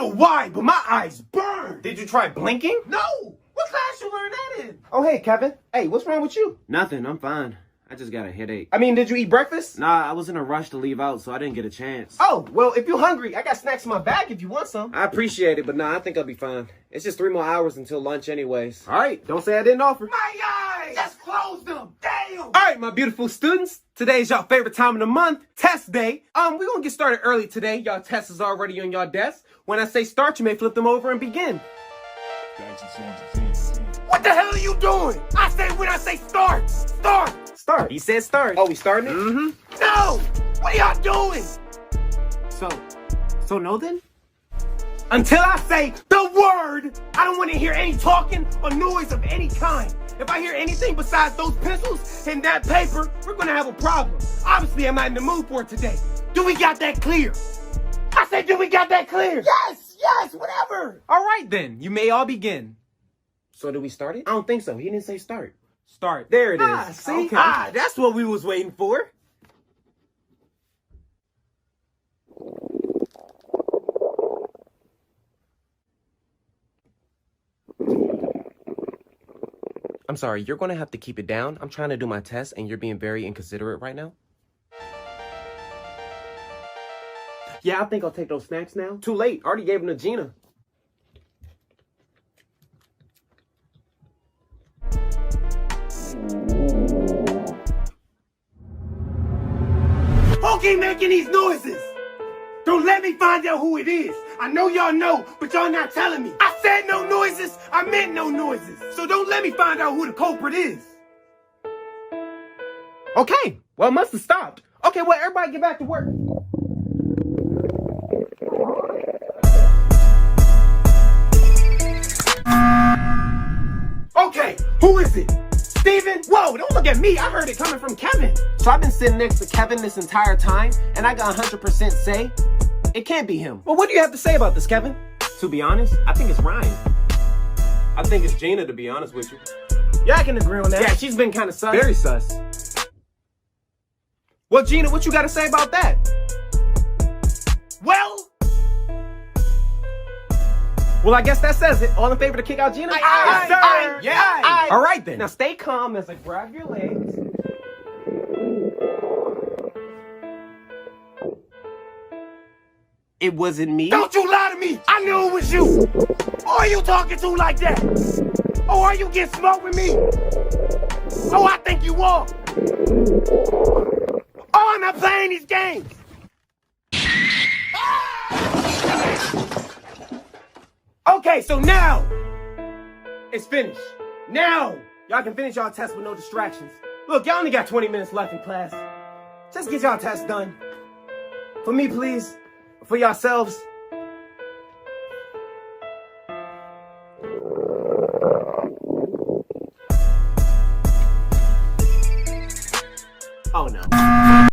know why, but my eyes burn. Did you try blinking? No. What class you learn that in? Oh, hey, Kevin. Hey, what's wrong with you? Nothing, I'm fine. I just got a headache. I mean, did you eat breakfast? Nah, I was in a rush to leave out, so I didn't get a chance. Oh, well, if you're hungry, I got snacks in my bag if you want some. I appreciate it, but nah, I think I'll be fine. It's just 3 more hours until lunch anyways. All right, don't say I didn't offer. My eyes! Just close them. Damn. All right, my beautiful students. Today's y'all favorite time of the month, test day. We're gonna get started early today. Y'all tests is already on y'all desk. When I say start, you may flip them over and begin. What the hell are you doing? I say when I say start. Start. Start. He said start. Oh, we starting it? Mm-hmm. No. What are y'all doing? So no then? Until I say the word, I don't want to hear any talking or noise of any kind. If I hear anything besides those pencils and that paper, we're going to have a problem. Obviously, I'm not in the mood for it today. Do we got that clear? I said, do we got that clear? Yes, whatever. All right then, you may all begin. So do we start it? I don't think so. He didn't say start. Start. There it is. See? Okay. That's what we was waiting for. I'm sorry, you're going to have to keep it down. I'm trying to do my test and you're being very inconsiderate right now. Yeah, I think I'll take those snacks now. Too late. Already gave them to Gina. Who keep making these noises? Don't let me find out who it is. I know y'all know, but y'all not telling me. I said no noises. I meant no noises. So don't let me find out who the culprit is. Okay, well, it must have stopped. Okay, well, everybody get back to work. Okay, who is it? Steven? Whoa, don't look at me. I heard it coming from Kevin. So I've been sitting next to Kevin this entire time, and I got 100% say it can't be him. Well, what do you have to say about this, Kevin? To be honest, I think it's Ryan. I think it's Gina, to be honest with you. Yeah, I can agree on that. Yeah, she's been kind of sus. Very sus. Well, Gina, what you got to say about that? Well, I guess that says it. All in favor to kick out Gina? Yes, sir. Yeah. All right, then. Now, stay calm as I grab your legs. It wasn't me. Don't you lie to me. I knew it was you. Who are you talking to like that? Oh, are you getting smart with me? Oh, I think you are. Oh, I'm not playing these games. Okay, so now it's finished. Now y'all can finish y'all test with no distractions. Look, y'all only got 20 minutes left in class. Just get y'all test done. For me, please. For yourselves.